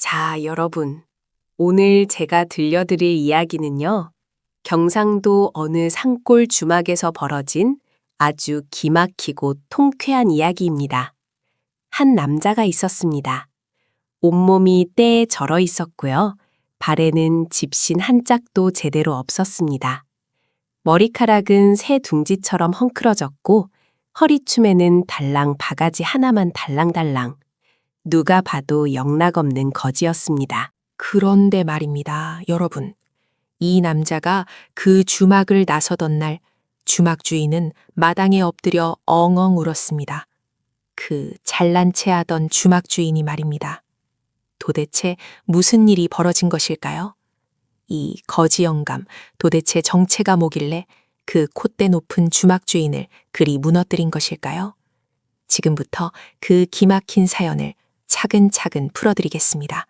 자, 여러분. 오늘 제가 들려드릴 이야기는요. 경상도 어느 산골 주막에서 벌어진 아주 기막히고 통쾌한 이야기입니다. 한 남자가 있었습니다. 온몸이 때에 절어 있었고요. 발에는 집신 한 짝도 제대로 없었습니다. 머리카락은 새 둥지처럼 헝클어졌고 허리춤에는 달랑 바가지 하나만 달랑달랑. 누가 봐도 영락없는 거지였습니다. 그런데 말입니다, 여러분. 이 남자가 그 주막을 나서던 날 주막 주인은 마당에 엎드려 엉엉 울었습니다. 그 잘난 체하던 주막 주인이 말입니다. 도대체 무슨 일이 벌어진 것일까요? 이 거지 영감, 도대체 정체가 뭐길래 그 콧대 높은 주막 주인을 그리 무너뜨린 것일까요? 지금부터 그 기막힌 사연을 차근차근 풀어드리겠습니다.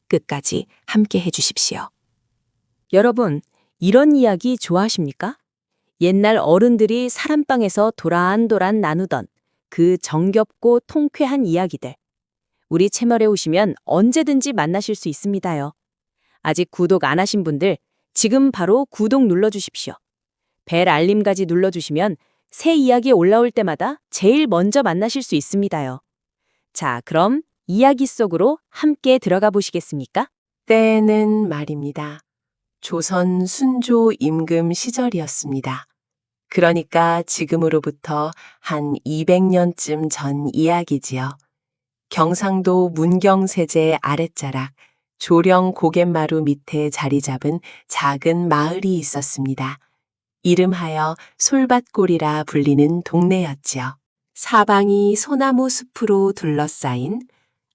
끝까지 함께 해주십시오. 여러분, 이런 이야기 좋아하십니까? 옛날 어른들이 사람방에서 도란도란 나누던 그 정겹고 통쾌한 이야기들. 우리 채널에 오시면 언제든지 만나실 수 있습니다요. 아직 구독 안 하신 분들 지금 바로 구독 눌러주십시오. 벨 알림까지 눌러주시면 새 이야기 올라올 때마다 제일 먼저 만나실 수 있습니다요. 자, 그럼 이야기 속으로 함께 들어가 보시겠습니까? 때는 말입니다. 조선 순조 임금 시절이었습니다. 그러니까 지금으로부터 한 200년쯤 전 이야기지요. 경상도 문경세제 아랫자락 조령 고갯마루 밑에 자리 잡은 작은 마을이 있었습니다. 이름하여 솔밭골이라 불리는 동네였지요. 사방이 소나무 숲으로 둘러싸인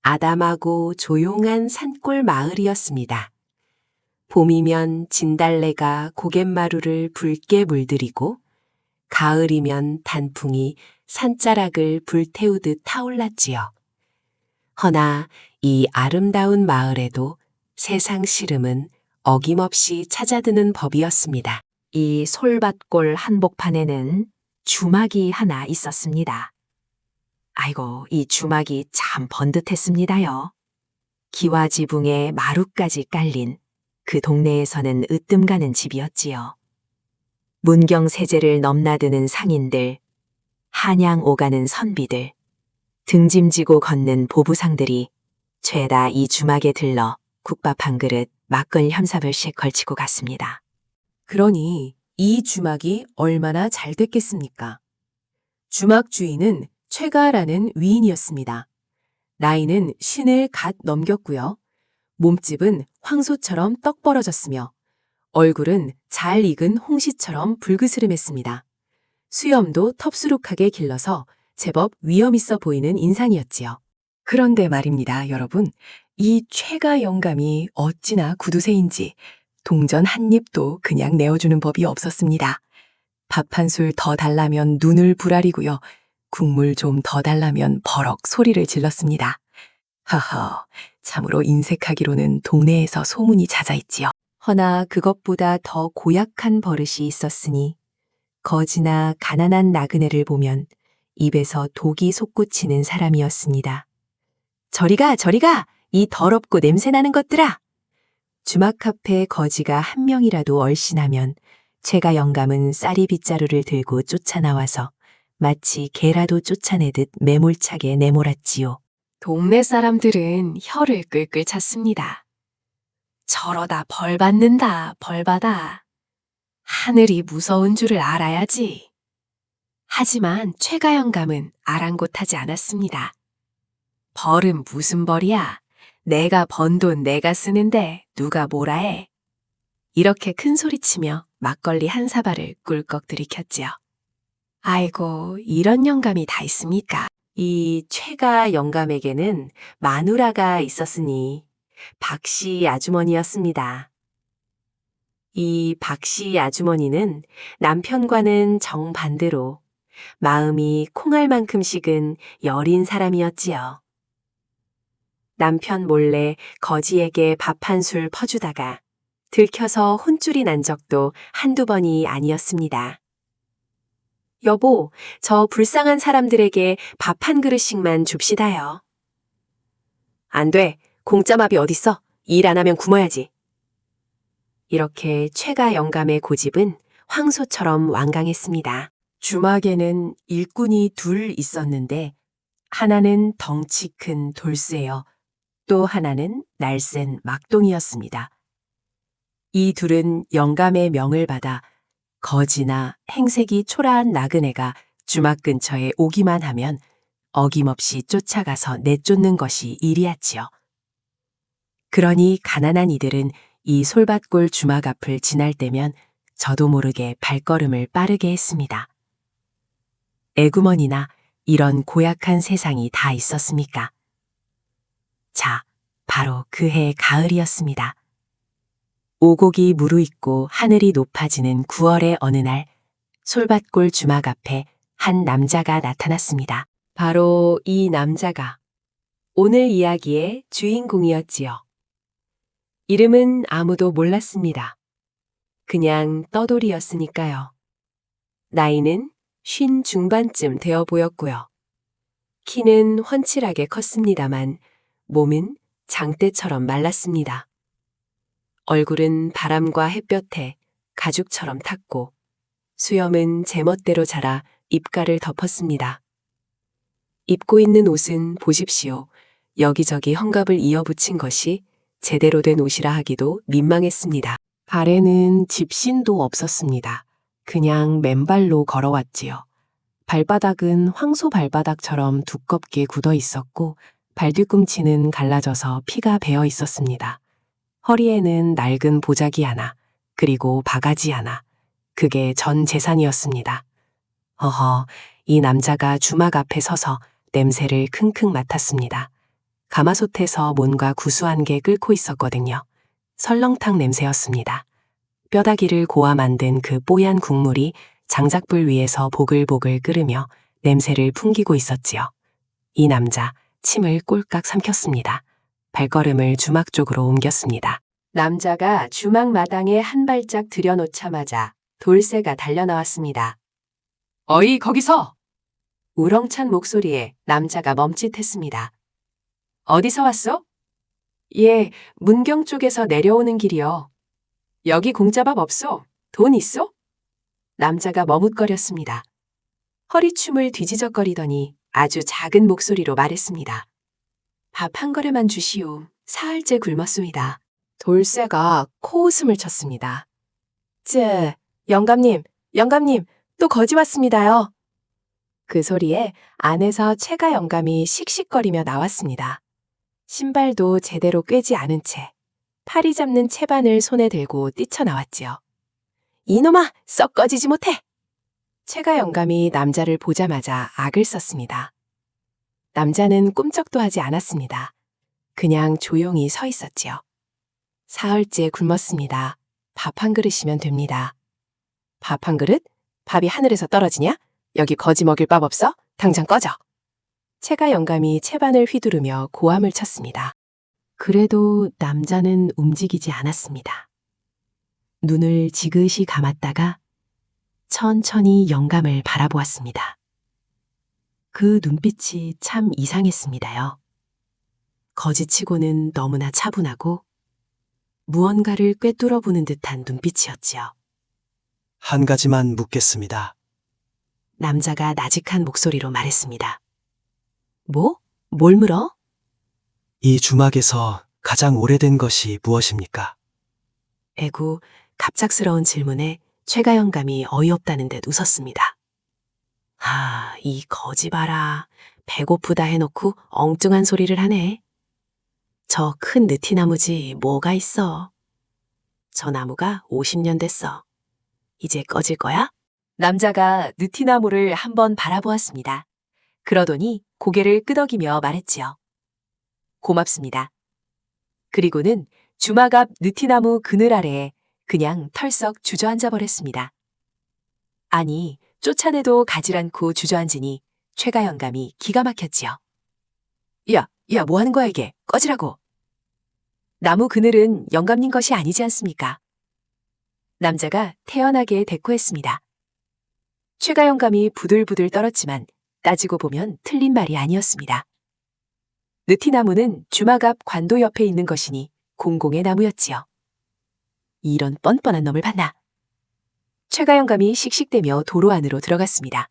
아담하고 조용한 산골 마을이었습니다. 봄이면 진달래가 고갯마루를 붉게 물들이고 가을이면 단풍이 산자락을 불태우듯 타올랐지요. 허나 이 아름다운 마을에도 세상 시름은 어김없이 찾아드는 법이었습니다. 이 솔밭골 한복판에는 주막이 하나 있었습니다. 아이고, 이 주막이 참 번듯했습니다요. 기와지붕에 마루까지 깔린 그 동네에서는 으뜸 가는 집이었지요. 문경세제를 넘나드는 상인들, 한양 오가는 선비들, 등짐지고 걷는 보부상들이 죄다 이 주막에 들러 국밥 한 그릇, 막걸 햄사벌씩 걸치고 갔습니다. 그러니 이 주막이 얼마나 잘 됐겠습니까? 주막 주인은 최가라는 위인이었습니다. 나이는 신을 갓 넘겼고요. 몸집은 황소처럼 떡 벌어졌으며 얼굴은 잘 익은 홍시처럼 불그스름했습니다. 수염도 텁수룩하게 길러서 제법 위험 있어 보이는 인상이었지요. 그런데 말입니다, 여러분. 이 최가 영감이 어찌나 구두쇠인지 동전 한 입도 그냥 내어주는 법이 없었습니다. 밥 한 술 더 달라면 눈을 부라리고요. 국물 좀 더 달라면 버럭 소리를 질렀습니다. 허허, 참으로 인색하기로는 동네에서 소문이 잦아있지요. 허나 그것보다 더 고약한 버릇이 있었으니 거지나 가난한 나그네를 보면 입에서 독이 솟구치는 사람이었습니다. 저리 가, 저리 가! 이 더럽고 냄새나는 것들아! 주막 앞에 거지가 한 명이라도 얼씬하면 최가 영감은 쌀이 빗자루를 들고 쫓아나와서 마치 개라도 쫓아내듯 매몰차게 내몰았지요. 동네 사람들은 혀를 끌끌 찼습니다. 저러다 벌 받는다, 벌 받아. 하늘이 무서운 줄을 알아야지. 하지만 최가 영감은 아랑곳하지 않았습니다. 벌은 무슨 벌이야? 내가 번 돈 내가 쓰는데 누가 뭐라 해? 이렇게 큰 소리치며 막걸리 한 사발을 꿀꺽 들이켰지요. 아이고, 이런 영감이 다 있습니까? 이 최가 영감에게는 마누라가 있었으니 박씨 아주머니였습니다. 이 박씨 아주머니는 남편과는 정반대로 마음이 콩알만큼씩은 여린 사람이었지요. 남편 몰래 거지에게 밥 한 술 퍼주다가 들켜서 혼쭐이 난 적도 한두 번이 아니었습니다. 여보, 저 불쌍한 사람들에게 밥 한 그릇씩만 줍시다요. 안 돼. 공짜밥이 어딨어? 일 안 하면 굶어야지. 이렇게 최가 영감의 고집은 황소처럼 완강했습니다. 주막에는 일꾼이 둘 있었는데 하나는 덩치 큰 돌쇠여 또 하나는 날쌘 막동이었습니다. 이 둘은 영감의 명을 받아 거지나 행색이 초라한 나그네가 주막 근처에 오기만 하면 어김없이 쫓아가서 내쫓는 것이 일이었지요. 그러니 가난한 이들은 이 솔밭골 주막 앞을 지날 때면 저도 모르게 발걸음을 빠르게 했습니다. 애구머니나 이런 고약한 세상이 다 있었습니까? 자, 바로 그해 가을이었습니다. 오곡이 무르익고 하늘이 높아지는 9월의 어느 날 솔밭골 주막 앞에 한 남자가 나타났습니다. 바로 이 남자가 오늘 이야기의 주인공이었지요. 이름은 아무도 몰랐습니다. 그냥 떠돌이였으니까요. 나이는 50 중반쯤 되어 보였고요. 키는 훤칠하게 컸습니다만 몸은 장대처럼 말랐습니다. 얼굴은 바람과 햇볕에 가죽처럼 탔고 수염은 제멋대로 자라 입가를 덮었습니다. 입고 있는 옷은 보십시오. 여기저기 헝겊을 이어붙인 것이 제대로 된 옷이라 하기도 민망했습니다. 발에는 집신도 없었습니다. 그냥 맨발로 걸어왔지요. 발바닥은 황소 발바닥처럼 두껍게 굳어 있었고 발뒤꿈치는 갈라져서 피가 배어 있었습니다. 허리에는 낡은 보자기 하나, 그리고 바가지 하나. 그게 전 재산이었습니다. 어허, 이 남자가 주막 앞에 서서 냄새를 킁킁 맡았습니다. 가마솥에서 뭔가 구수한 게 끓고 있었거든요. 설렁탕 냄새였습니다. 뼈다귀를 고아 만든 그 뽀얀 국물이 장작불 위에서 보글보글 끓으며 냄새를 풍기고 있었지요. 이 남자 침을 꼴깍 삼켰습니다. 발걸음을 주막 쪽으로 옮겼습니다. 남자가 주막 마당에 한 발짝 들여놓자마자 돌쇠가 달려나왔습니다. 어이, 거기서! 우렁찬 목소리에 남자가 멈칫했습니다. 어디서 왔어? 예, 문경 쪽에서 내려오는 길이요. 여기 공짜밥 없소? 돈 있소? 남자가 머뭇거렸습니다. 허리춤을 뒤지적거리더니 아주 작은 목소리로 말했습니다. 밥 한 그릇만 주시오. 사흘째 굶었습니다. 돌쇠가 코웃음을 쳤습니다. 영감님, 또 거지 왔습니다요. 그 소리에 안에서 최가 영감이 씩씩거리며 나왔습니다. 신발도 제대로 꿰지 않은 채 파리 잡는 채반을 손에 들고 뛰쳐나왔지요. 이놈아, 썩 꺼지지 못해! 최가 영감이 남자를 보자마자 악을 썼습니다. 남자는 꿈쩍도 하지 않았습니다. 그냥 조용히 서 있었지요. 사흘째 굶었습니다. 밥 한 그릇이면 됩니다. 밥 한 그릇? 밥이 하늘에서 떨어지냐? 여기 거지 먹일 밥 없어? 당장 꺼져! 최가 영감이 채반을 휘두르며 고함을 쳤습니다. 그래도 남자는 움직이지 않았습니다. 눈을 지그시 감았다가 천천히 영감을 바라보았습니다. 그 눈빛이 참 이상했습니다요. 거지치고는 너무나 차분하고 무언가를 꿰뚫어보는 듯한 눈빛이었지요. 한 가지만 묻겠습니다. 남자가 나직한 목소리로 말했습니다. 뭐? 뭘 물어? 이 주막에서 가장 오래된 것이 무엇입니까? 에구, 갑작스러운 질문에 최가 영감이 어이없다는 듯 웃었습니다. 이 거지 봐라. 배고프다 해놓고 엉뚱한 소리를 하네. 저 큰 느티나무지 뭐가 있어. 저 나무가 50년 됐어. 이제 꺼질 거야? 남자가 느티나무를 한번 바라보았습니다. 그러더니 고개를 끄덕이며 말했지요. 고맙습니다. 그리고는 주막 앞 느티나무 그늘 아래에 그냥 털썩 주저앉아 버렸습니다. 아니, 쫓아내도 가질 않고 주저앉으니 최가 영감이 기가 막혔지요. 야, 뭐 하는 거야 이게? 꺼지라고. 나무 그늘은 영감님 것이 아니지 않습니까? 남자가 태연하게 대꾸했습니다. 최가 영감이 부들부들 떨었지만 따지고 보면 틀린 말이 아니었습니다. 느티나무는 주막 앞 관도 옆에 있는 것이니 공공의 나무였지요. 이런 뻔뻔한 놈을 봤나? 최가 영감이 씩씩대며 도로 안으로 들어갔습니다.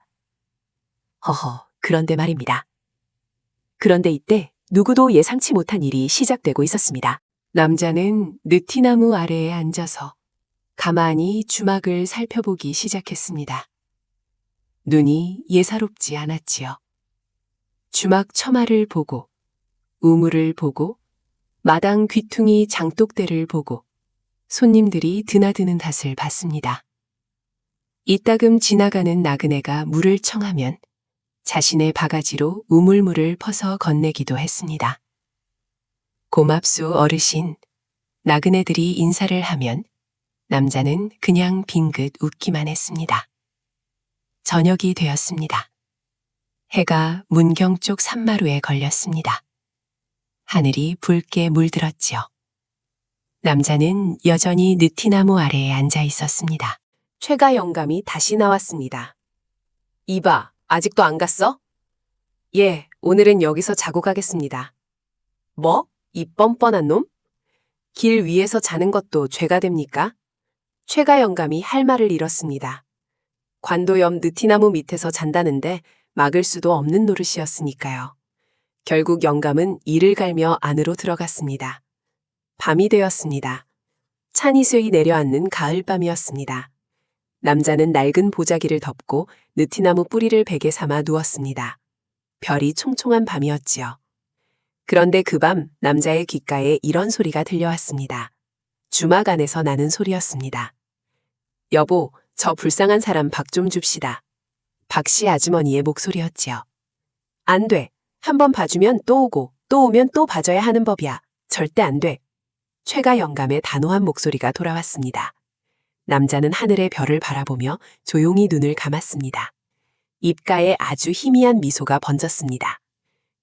허허, 그런데 말입니다. 그런데 이때 누구도 예상치 못한 일이 시작되고 있었습니다. 남자는 느티나무 아래에 앉아서 가만히 주막을 살펴보기 시작했습니다. 눈이 예사롭지 않았지요. 주막 처마를 보고, 우물을 보고, 마당 귀퉁이 장독대를 보고, 손님들이 드나드는 탓을 봤습니다. 이따금 지나가는 나그네가 물을 청하면 자신의 바가지로 우물물을 퍼서 건네기도 했습니다. 고맙수 어르신, 나그네들이 인사를 하면 남자는 그냥 빙긋 웃기만 했습니다. 저녁이 되었습니다. 해가 문경 쪽 산마루에 걸렸습니다. 하늘이 붉게 물들었지요. 남자는 여전히 느티나무 아래에 앉아 있었습니다. 최가 영감이 다시 나왔습니다. 이봐, 아직도 안 갔어? 예, 오늘은 여기서 자고 가겠습니다. 뭐? 이 뻔뻔한 놈? 길 위에서 자는 것도 죄가 됩니까? 최가 영감이 할 말을 잃었습니다. 관도 옆 느티나무 밑에서 잔다는데 막을 수도 없는 노릇이었으니까요. 결국 영감은 이를 갈며 안으로 들어갔습니다. 밤이 되었습니다. 찬 이슬이 내려앉는 가을밤이었습니다. 남자는 낡은 보자기를 덮고 느티나무 뿌리를 베개 삼아 누웠습니다. 별이 총총한 밤이었지요. 그런데 그 밤 남자의 귓가에 이런 소리가 들려왔습니다. 주막 안에서 나는 소리였습니다. 여보, 저 불쌍한 사람 박 좀 줍시다. 박씨 아주머니의 목소리였지요. 안 돼. 한번 봐주면 또 오고 또 오면 또 봐줘야 하는 법이야. 절대 안 돼. 최가 영감의 단호한 목소리가 돌아왔습니다. 남자는 하늘의 별을 바라보며 조용히 눈을 감았습니다. 입가에 아주 희미한 미소가 번졌습니다.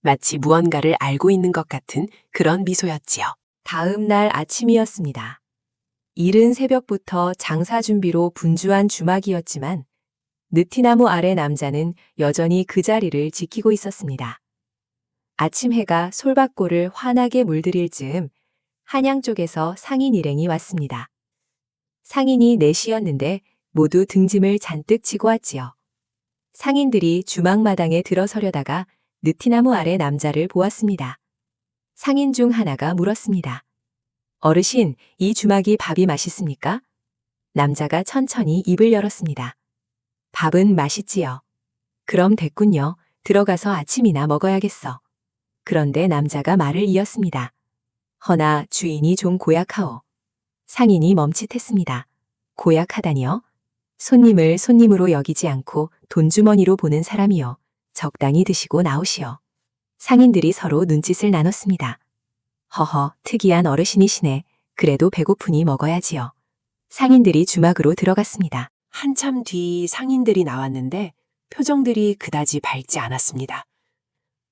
마치 무언가를 알고 있는 것 같은 그런 미소였지요. 다음 날 아침이었습니다. 이른 새벽부터 장사 준비로 분주한 주막이었지만 느티나무 아래 남자는 여전히 그 자리를 지키고 있었습니다. 아침 해가 솔밭골을 환하게 물들일 즈음 한양 쪽에서 상인 일행이 왔습니다. 상인이 넷이었는데 모두 등짐을 잔뜩 지고 왔지요. 상인들이 주막마당에 들어서려다가 느티나무 아래 남자를 보았습니다. 상인 중 하나가 물었습니다. 어르신, 이 주막이 밥이 맛있습니까? 남자가 천천히 입을 열었습니다. 밥은 맛있지요. 그럼 됐군요. 들어가서 아침이나 먹어야겠어. 그런데 남자가 말을 이었습니다. 허나 주인이 좀 고약하오. 상인이 멈칫했습니다. 고약하다니요? 손님을 손님으로 여기지 않고 돈주머니로 보는 사람이요. 적당히 드시고 나오시오. 상인들이 서로 눈짓을 나눴습니다. 허허, 특이한 어르신이시네. 그래도 배고프니 먹어야지요. 상인들이 주막으로 들어갔습니다. 한참 뒤 상인들이 나왔는데 표정들이 그다지 밝지 않았습니다.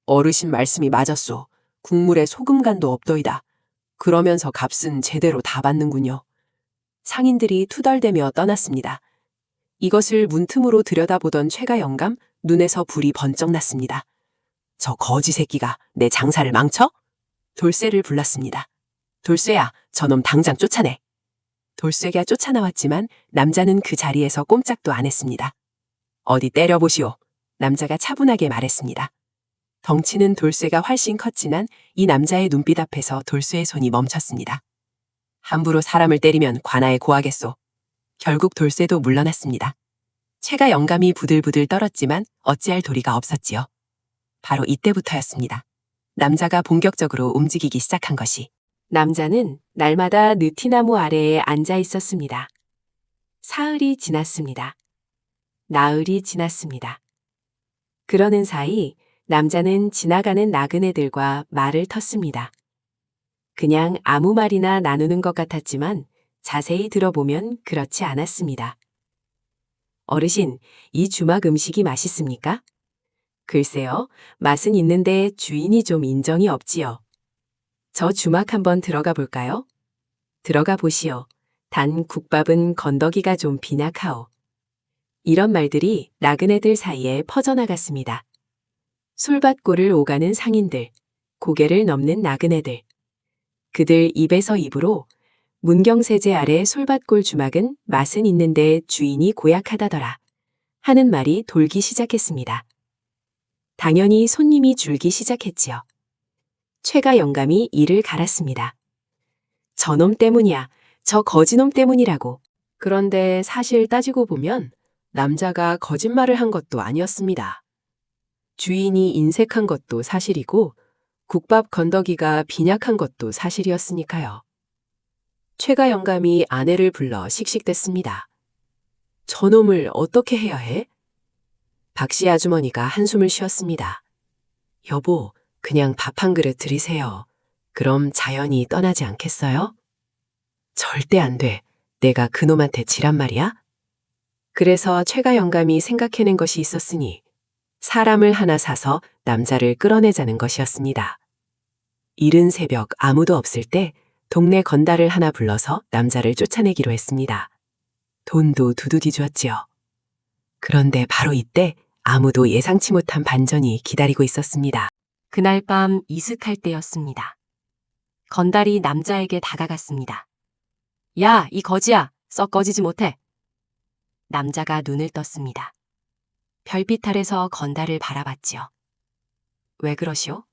어르신 말씀이 맞았소. 국물에 소금간도 없더이다. 그러면서 값은 제대로 다 받는군요. 상인들이 투덜대며 떠났습니다. 이것을 문틈으로 들여다보던 최가 영감 눈에서 불이 번쩍 났습니다. 저 거지 새끼가 내 장사를 망쳐? 돌쇠를 불렀습니다. 돌쇠야, 저놈 당장 쫓아내. 돌쇠가 쫓아나왔지만 남자는 그 자리에서 꼼짝도 안 했습니다. 어디 때려보시오. 남자가 차분하게 말했습니다. 덩치는 돌쇠가 훨씬 컸지만 이 남자의 눈빛 앞에서 돌쇠의 손이 멈췄습니다. 함부로 사람을 때리면 관아에 고하겠소. 결국 돌쇠도 물러났습니다. 최가 영감이 부들부들 떨었지만 어찌할 도리가 없었지요. 바로 이때부터였습니다. 남자가 본격적으로 움직이기 시작한 것이. 남자는 날마다 느티나무 아래에 앉아 있었습니다. 사흘이 지났습니다. 나흘이 지났습니다. 그러는 사이 남자는 지나가는 나그네들과 말을 텄습니다. 그냥 아무 말이나 나누는 것 같았지만 자세히 들어보면 그렇지 않았습니다. 어르신, 이 주막 음식이 맛있습니까? 글쎄요, 맛은 있는데 주인이 좀 인정이 없지요. 저 주막 한번 들어가 볼까요? 들어가 보시오. 단 국밥은 건더기가 좀 빈약하오. 이런 말들이 나그네들 사이에 퍼져나갔습니다. 솔밭골을 오가는 상인들, 고개를 넘는 나그네들. 그들 입에서 입으로 문경세제 아래 솔밭골 주막은 맛은 있는데 주인이 고약하다더라 하는 말이 돌기 시작했습니다. 당연히 손님이 줄기 시작했지요. 최가 영감이 이를 갈았습니다. 저놈 때문이야. 저 거지놈 때문이라고. 그런데 사실 따지고 보면 남자가 거짓말을 한 것도 아니었습니다. 주인이 인색한 것도 사실이고 국밥 건더기가 빈약한 것도 사실이었으니까요. 최가 영감이 아내를 불러 씩씩댔습니다. 저놈을 어떻게 해야 해? 박씨 아주머니가 한숨을 쉬었습니다. 여보, 그냥 밥 한 그릇 드리세요. 그럼 자연히 떠나지 않겠어요? 절대 안 돼. 내가 그놈한테 지란 말이야? 그래서 최가 영감이 생각해낸 것이 있었으니 사람을 하나 사서 남자를 끌어내자는 것이었습니다. 이른 새벽 아무도 없을 때 동네 건달을 하나 불러서 남자를 쫓아내기로 했습니다. 돈도 두두디 주었지요. 그런데 바로 이때 아무도 예상치 못한 반전이 기다리고 있었습니다. 그날 밤 이슥할 때였습니다. 건달이 남자에게 다가갔습니다. 야, 이 거지야, 썩 꺼지지 못해. 남자가 눈을 떴습니다. 별빛 아래서 건달을 바라봤지요. 왜 그러시오?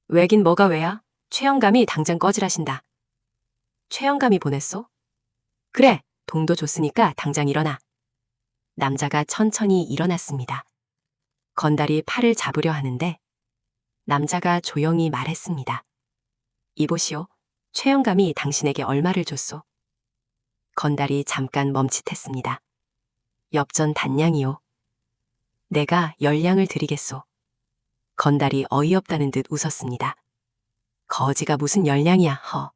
왜긴 뭐가 왜야? 최영감이 당장 꺼지라신다. 최영감이 보냈소? 그래, 돈도 줬으니까 당장 일어나. 남자가 천천히 일어났습니다. 건달이 팔을 잡으려 하는데 남자가 조용히 말했습니다. 이보시오, 최영감이 당신에게 얼마를 줬소? 건달이 잠깐 멈칫했습니다. 엽전 단량이요. 내가 10량을 드리겠소. 건달이 어이없다는 듯 웃었습니다. 거지가 무슨 10량이야, 허.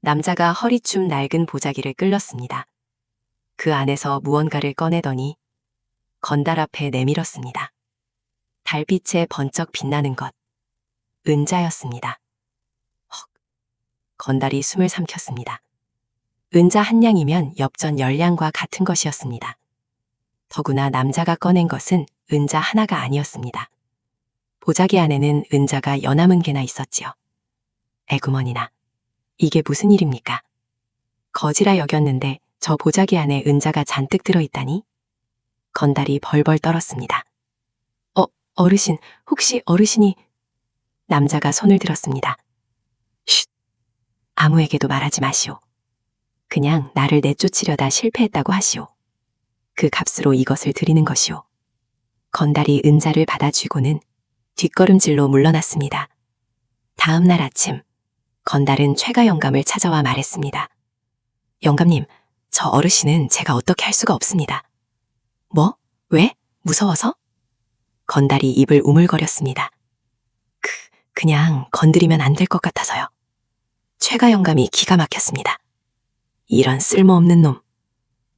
남자가 허리춤 낡은 보자기를 끌렀습니다. 그 안에서 무언가를 꺼내더니 건달 앞에 내밀었습니다. 달빛에 번쩍 빛나는 것. 은자였습니다. 헉. 건달이 숨을 삼켰습니다. 은자 한 량이면 엽전 10량과 같은 것이었습니다. 더구나 남자가 꺼낸 것은 은자 하나가 아니었습니다. 보자기 안에는 은자가 여남은 개나 있었지요. 에구머니나, 이게 무슨 일입니까? 거지라 여겼는데 저 보자기 안에 은자가 잔뜩 들어있다니? 건달이 벌벌 떨었습니다. 어르신, 혹시 어르신이... 남자가 손을 들었습니다. 쉿! 아무에게도 말하지 마시오. 그냥 나를 내쫓으려다 실패했다고 하시오. 그 값으로 이것을 드리는 것이오. 건달이 은자를 받아쥐고는 뒷걸음질로 물러났습니다. 다음 날 아침, 건달은 최가 영감을 찾아와 말했습니다. 영감님, 저 어르신은 제가 어떻게 할 수가 없습니다. 뭐? 왜? 무서워서? 건달이 입을 우물거렸습니다. 그냥 건드리면 안 될 것 같아서요. 최가 영감이 기가 막혔습니다. 이런 쓸모없는 놈.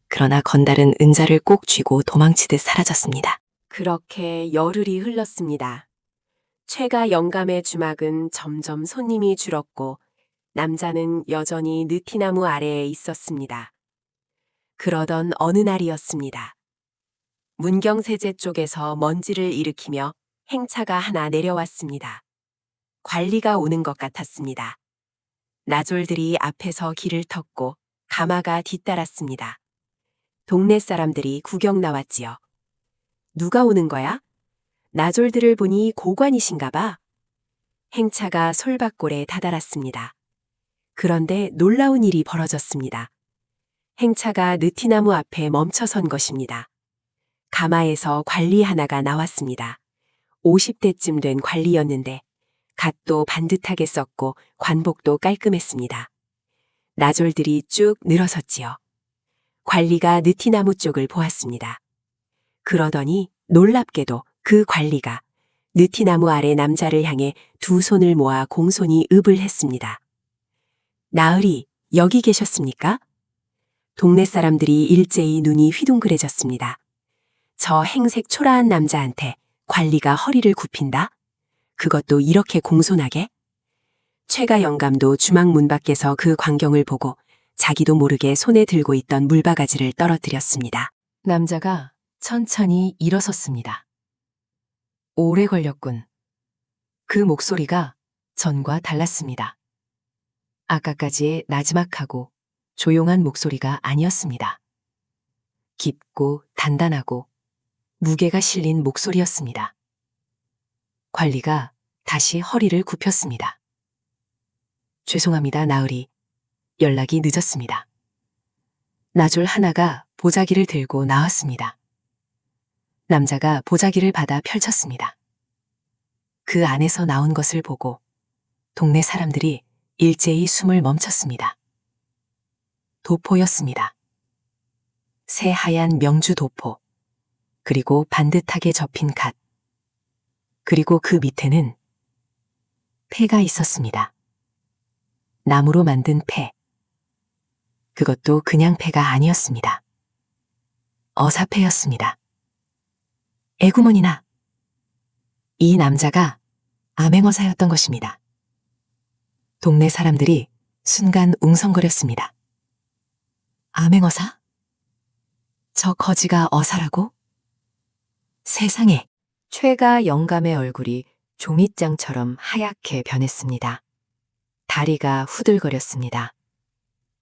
그러나 건달은 은자를 꼭 쥐고 도망치듯 사라졌습니다. 그렇게 열흘이 흘렀습니다. 최가 영감의 주막은 점점 손님이 줄었고 남자는 여전히 느티나무 아래에 있었습니다. 그러던 어느 날이었습니다. 문경세제 쪽에서 먼지를 일으키며 행차가 하나 내려왔습니다. 관리가 오는 것 같았습니다. 나졸들이 앞에서 길을 텄고 가마가 뒤따랐습니다. 동네 사람들이 구경 나왔지요. 누가 오는 거야? 나졸들을 보니 고관이신가 봐. 행차가 솔밭골에 다다랐습니다. 그런데 놀라운 일이 벌어졌습니다. 행차가 느티나무 앞에 멈춰선 것입니다. 가마에서 관리 하나가 나왔습니다. 50대쯤 된 관리였는데 갓도 반듯하게 썼고 관복도 깔끔했습니다. 나졸들이 쭉 늘어섰지요. 관리가 느티나무 쪽을 보았습니다. 그러더니 놀랍게도 그 관리가 느티나무 아래 남자를 향해 두 손을 모아 공손히 읍을 했습니다. 나으리, 여기 계셨습니까? 동네 사람들이 일제히 눈이 휘둥그레졌습니다. 저 행색 초라한 남자한테 관리가 허리를 굽힌다? 그것도 이렇게 공손하게? 최가 영감도 주막 문 밖에서 그 광경을 보고 자기도 모르게 손에 들고 있던 물바가지를 떨어뜨렸습니다. 남자가 천천히 일어섰습니다. 오래 걸렸군. 그 목소리가 전과 달랐습니다. 아까까지의 나지막하고 조용한 목소리가 아니었습니다. 깊고 단단하고 무게가 실린 목소리였습니다. 관리가 다시 허리를 굽혔습니다. 죄송합니다, 나으리. 연락이 늦었습니다. 나졸 하나가 보자기를 들고 나왔습니다. 남자가 보자기를 받아 펼쳤습니다. 그 안에서 나온 것을 보고 동네 사람들이 일제히 숨을 멈췄습니다. 도포였습니다. 새하얀 명주 도포, 그리고 반듯하게 접힌 갓, 그리고 그 밑에는 패가 있었습니다. 나무로 만든 패. 그것도 그냥 패가 아니었습니다. 어사패였습니다. 에구머니나. 이 남자가 암행어사였던 것입니다. 동네 사람들이 순간 웅성거렸습니다. 암행어사? 저 거지가 어사라고? 세상에. 최가 영감의 얼굴이 종잇장처럼 하얗게 변했습니다. 다리가 후들거렸습니다.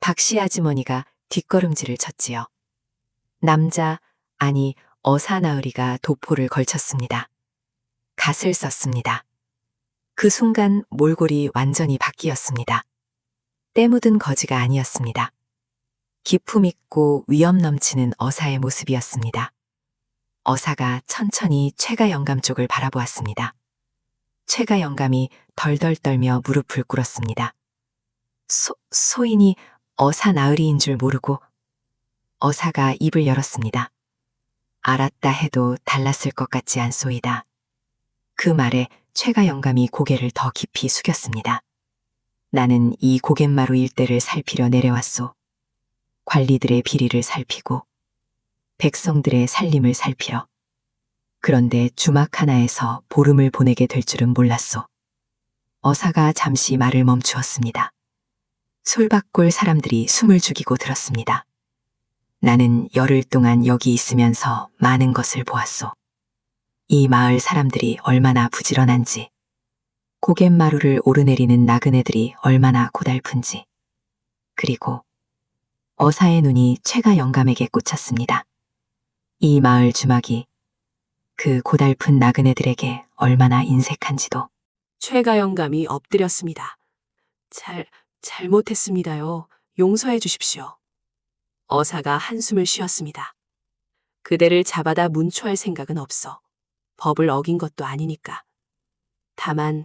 박씨 아주머니가 뒷걸음질을 쳤지요. 남자, 아니 어사나으리가 도포를 걸쳤습니다. 갓을 썼습니다. 그 순간 몰골이 완전히 바뀌었습니다. 때 묻은 거지가 아니었습니다. 기품 있고 위험 넘치는 어사의 모습이었습니다. 어사가 천천히 최가 영감 쪽을 바라보았습니다. 최가 영감이 덜덜 떨며 무릎을 꿇었습니다. 소인이 어사 나으리인 줄 모르고. 어사가 입을 열었습니다. 알았다 해도 달랐을 것 같지 않소이다. 그 말에 최가 영감이 고개를 더 깊이 숙였습니다. 나는 이 고갯마루 일대를 살피려 내려왔소. 관리들의 비리를 살피고 백성들의 살림을 살피러. 그런데 주막 하나에서 보름을 보내게 될 줄은 몰랐소. 어사가 잠시 말을 멈추었습니다. 솔밭골 사람들이 숨을 죽이고 들었습니다. 나는 열흘 동안 여기 있으면서 많은 것을 보았소. 이 마을 사람들이 얼마나 부지런한지, 고갯마루를 오르내리는 나그네들이 얼마나 고달픈지, 그리고 어사의 눈이 최가 영감에게 꽂혔습니다. 이 마을 주막이 그 고달픈 나그네들에게 얼마나 인색한지도. 최가 영감이 엎드렸습니다. 잘못했습니다요. 용서해 주십시오. 어사가 한숨을 쉬었습니다. 그대를 잡아다 문초할 생각은 없어. 법을 어긴 것도 아니니까. 다만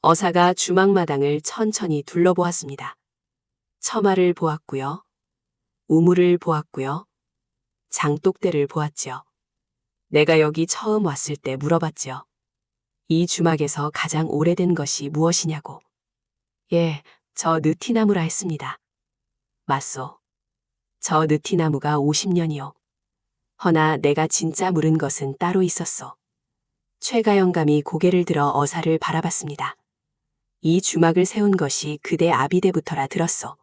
어사가 주막마당을 천천히 둘러보았습니다. 처마를 보았고요. 우물을 보았고요. 장독대를 보았지요. 내가 여기 처음 왔을 때 물어봤지요. 이 주막에서 가장 오래된 것이 무엇이냐고. 예, 저 느티나무라 했습니다. 맞소. 저 느티나무가 50년이요. 허나 내가 진짜 물은 것은 따로 있었소. 최가 영감이 고개를 들어 어사를 바라봤습니다. 이 주막을 세운 것이 그대 아비대부터라 들었소.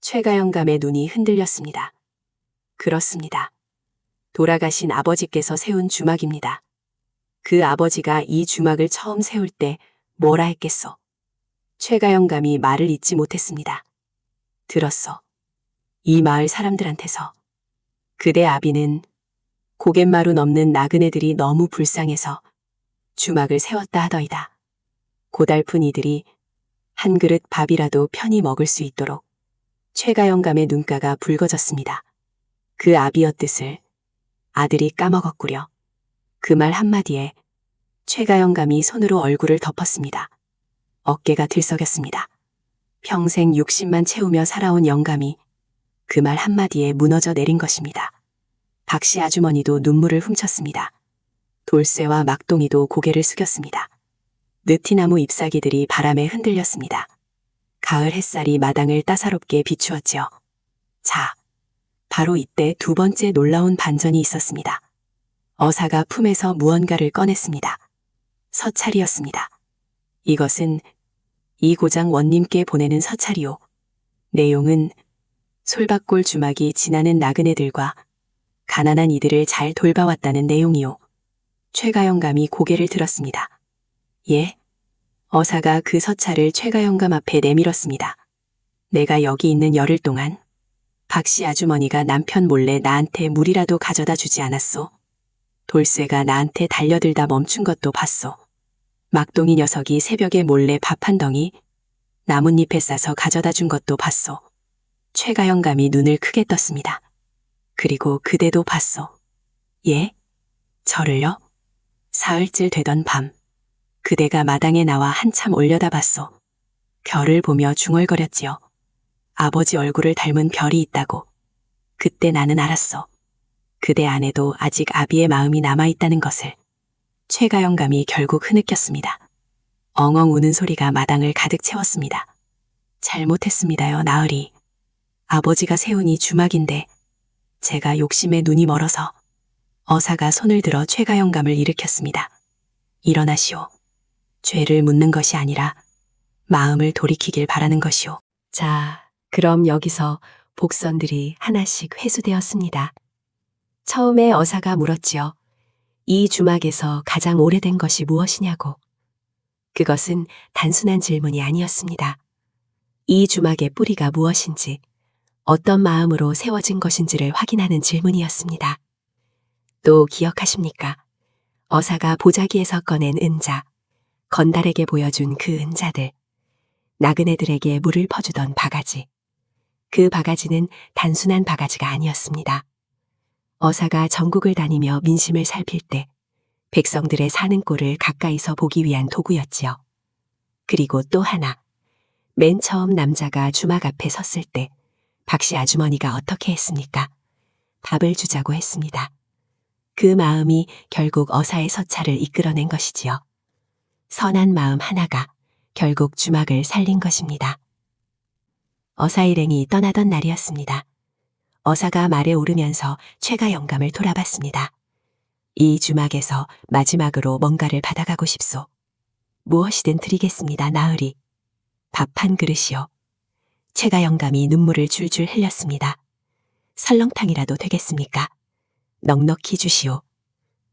최가 영감의 눈이 흔들렸습니다. 그렇습니다. 돌아가신 아버지께서 세운 주막입니다. 그 아버지가 이 주막을 처음 세울 때 뭐라 했겠소? 최가 영감이 말을 잇지 못했습니다. 들었소. 이 마을 사람들한테서. 그대 아비는 고갯마루 넘는 나그네들이 너무 불쌍해서 주막을 세웠다 하더이다. 고달픈 이들이 한 그릇 밥이라도 편히 먹을 수 있도록. 최가 영감의 눈가가 붉어졌습니다. 그 아비였듯을 아들이 까먹었구려. 그 말 한마디에 최가 영감이 손으로 얼굴을 덮었습니다. 어깨가 들썩였습니다. 평생 60만 채우며 살아온 영감이 그 말 한마디에 무너져 내린 것입니다. 박씨 아주머니도 눈물을 훔쳤습니다. 돌쇠와 막동이도 고개를 숙였습니다. 느티나무 잎사귀들이 바람에 흔들렸습니다. 가을 햇살이 마당을 따사롭게 비추었지요. 자, 바로 이때 두 번째 놀라운 반전이 있었습니다. 어사가 품에서 무언가를 꺼냈습니다. 서찰이었습니다. 이것은 이 고장 원님께 보내는 서찰이요. 내용은 솔밭골 주막이 지나는 나그네들과 가난한 이들을 잘 돌봐왔다는 내용이요. 최가 영감이 고개를 들었습니다. 예? 어사가 그 서찰을 최가영감 앞에 내밀었습니다. 내가 여기 있는 열흘 동안 박씨 아주머니가 남편 몰래 나한테 물이라도 가져다 주지 않았소. 돌쇠가 나한테 달려들다 멈춘 것도 봤소. 막동이 녀석이 새벽에 몰래 밥 한 덩이 나뭇잎에 싸서 가져다 준 것도 봤소. 최가영감이 눈을 크게 떴습니다. 그리고 그대도 봤소. 예? 저를요? 사흘쯤 되던 밤, 그대가 마당에 나와 한참 올려다봤소. 별을 보며 중얼거렸지요. 아버지 얼굴을 닮은 별이 있다고. 그때 나는 알았소. 그대 안에도 아직 아비의 마음이 남아있다는 것을. 최가영감이 결국 흐느꼈습니다. 엉엉 우는 소리가 마당을 가득 채웠습니다. 잘못했습니다요, 나으리. 아버지가 세운이 주막인데 제가 욕심에 눈이 멀어서. 어사가 손을 들어 최가영감을 일으켰습니다. 일어나시오. 죄를 묻는 것이 아니라 마음을 돌이키길 바라는 것이오. 자, 그럼 여기서 복선들이 하나씩 회수되었습니다. 처음에 어사가 물었지요. 이 주막에서 가장 오래된 것이 무엇이냐고. 그것은 단순한 질문이 아니었습니다. 이 주막의 뿌리가 무엇인지, 어떤 마음으로 세워진 것인지를 확인하는 질문이었습니다. 또 기억하십니까? 어사가 보자기에서 꺼낸 은자, 건달에게 보여준 그 은자들, 나그네들에게 물을 퍼주던 바가지. 그 바가지는 단순한 바가지가 아니었습니다. 어사가 전국을 다니며 민심을 살필 때 백성들의 사는 꼴을 가까이서 보기 위한 도구였지요. 그리고 또 하나, 맨 처음 남자가 주막 앞에 섰을 때 박씨 아주머니가 어떻게 했습니까? 밥을 주자고 했습니다. 그 마음이 결국 어사의 서찰을 이끌어낸 것이지요. 선한 마음 하나가 결국 주막을 살린 것입니다. 어사 일행이 떠나던 날이었습니다. 어사가 말에 오르면서 최가영감을 돌아봤습니다. 이 주막에서 마지막으로 뭔가를 받아가고 싶소. 무엇이든 드리겠습니다, 나으리. 밥 한 그릇이요. 최가영감이 눈물을 줄줄 흘렸습니다. 설렁탕이라도 되겠습니까? 넉넉히 주시오.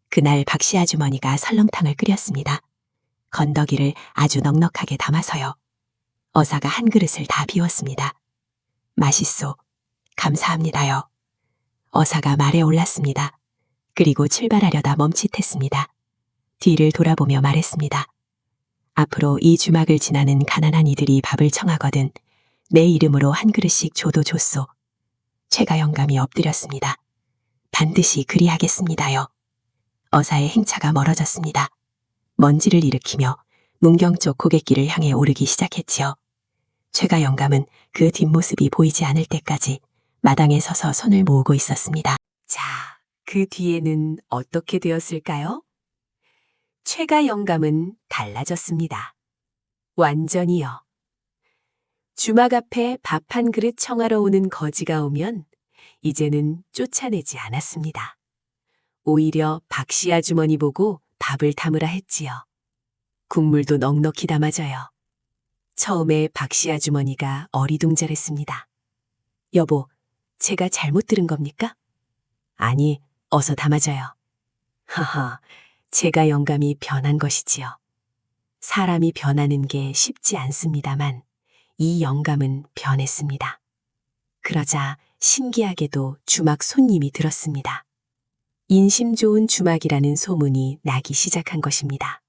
그날 박씨 아주머니가 설렁탕을 끓였습니다. 건더기를 아주 넉넉하게 담아서요. 어사가 한 그릇을 다 비웠습니다. 맛있소. 감사합니다요. 어사가 말에 올랐습니다. 그리고 출발하려다 멈칫했습니다. 뒤를 돌아보며 말했습니다. 앞으로 이 주막을 지나는 가난한 이들이 밥을 청하거든 내 이름으로 한 그릇씩 줘도 좋소. 최가영감이 엎드렸습니다. 반드시 그리하겠습니다요. 어사의 행차가 멀어졌습니다. 먼지를 일으키며 문경 쪽 고갯길을 향해 오르기 시작했지요. 최가영감은 그 뒷모습이 보이지 않을 때까지 마당에 서서 손을 모으고 있었습니다. 자, 그 뒤에는 어떻게 되었을까요? 최가영감은 달라졌습니다. 완전히요. 주막 앞에 밥 한 그릇 청하러 오는 거지가 오면 이제는 쫓아내지 않았습니다. 오히려 박씨 아주머니 보고 밥을 담으라 했지요. 국물도 넉넉히 담아줘요. 처음에 박씨 아주머니가 어리둥절했습니다. 여보, 제가 잘못 들은 겁니까? 아니, 어서 담아줘요. 하하, 제가 영감이 변한 것이지요. 사람이 변하는 게 쉽지 않습니다만 이 영감은 변했습니다. 그러자 신기하게도 주막 손님이 들었습니다. 인심 좋은 주막이라는 소문이 나기 시작한 것입니다.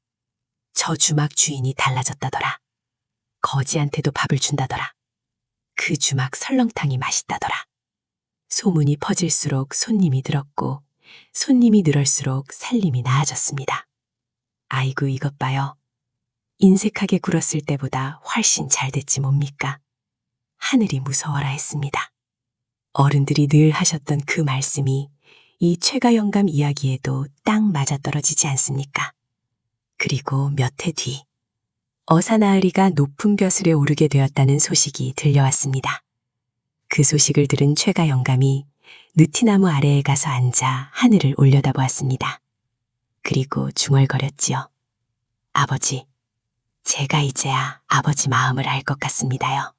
저 주막 주인이 달라졌다더라. 거지한테도 밥을 준다더라. 그 주막 설렁탕이 맛있다더라. 소문이 퍼질수록 손님이 늘었고 손님이 늘을수록 살림이 나아졌습니다. 아이고 이것 봐요. 인색하게 굴었을 때보다 훨씬 잘 됐지 뭡니까? 하늘이 무서워라 했습니다. 어른들이 늘 하셨던 그 말씀이 이 최가영감 이야기에도 딱 맞아떨어지지 않습니까? 그리고 몇 해 뒤, 어사나으리가 높은 벼슬에 오르게 되었다는 소식이 들려왔습니다. 그 소식을 들은 최가영감이 느티나무 아래에 가서 앉아 하늘을 올려다보았습니다. 그리고 중얼거렸지요. 아버지, 제가 이제야 아버지 마음을 알 것 같습니다요.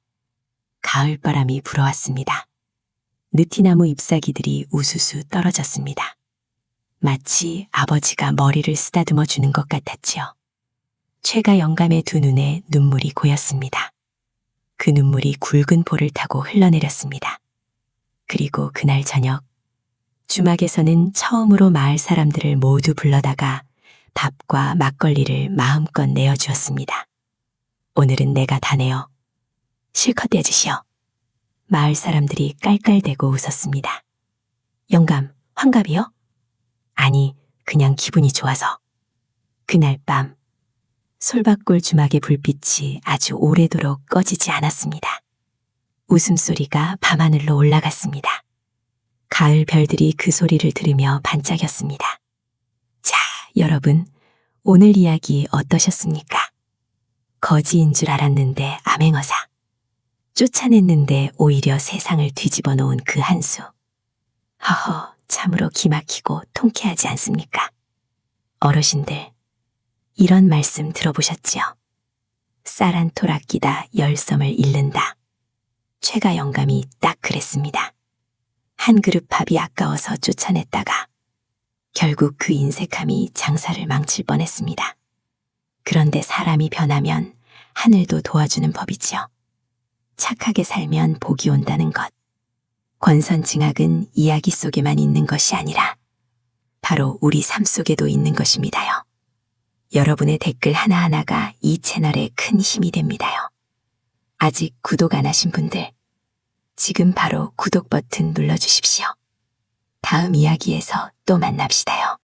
가을바람이 불어왔습니다. 느티나무 잎사귀들이 우수수 떨어졌습니다. 마치 아버지가 머리를 쓰다듬어 주는 것 같았지요. 최가 영감의 두 눈에 눈물이 고였습니다. 그 눈물이 굵은 볼을 타고 흘러내렸습니다. 그리고 그날 저녁, 주막에서는 처음으로 마을 사람들을 모두 불러다가 밥과 막걸리를 마음껏 내어주었습니다. 오늘은 내가 다 내어 실컷 내주시오. 마을 사람들이 깔깔대고 웃었습니다. 영감, 환갑이요? 아니, 그냥 기분이 좋아서. 그날 밤, 솔밭골 주막의 불빛이 아주 오래도록 꺼지지 않았습니다. 웃음소리가 밤하늘로 올라갔습니다. 가을 별들이 그 소리를 들으며 반짝였습니다. 자, 여러분, 오늘 이야기 어떠셨습니까? 거지인 줄 알았는데 암행어사. 쫓아냈는데 오히려 세상을 뒤집어 놓은 그 한 수. 허허, 참으로 기막히고 통쾌하지 않습니까? 어르신들, 이런 말씀 들어보셨지요? 쌀 한 톨 아끼다 열섬을 잃는다. 최가 영감이 딱 그랬습니다. 한 그릇 밥이 아까워서 쫓아냈다가 결국 그 인색함이 장사를 망칠 뻔했습니다. 그런데 사람이 변하면 하늘도 도와주는 법이지요. 착하게 살면 복이 온다는 것. 권선징악은 이야기 속에만 있는 것이 아니라 바로 우리 삶 속에도 있는 것입니다요. 여러분의 댓글 하나하나가 이 채널에 큰 힘이 됩니다요. 아직 구독 안 하신 분들, 지금 바로 구독 버튼 눌러주십시오. 다음 이야기에서 또 만납시다요.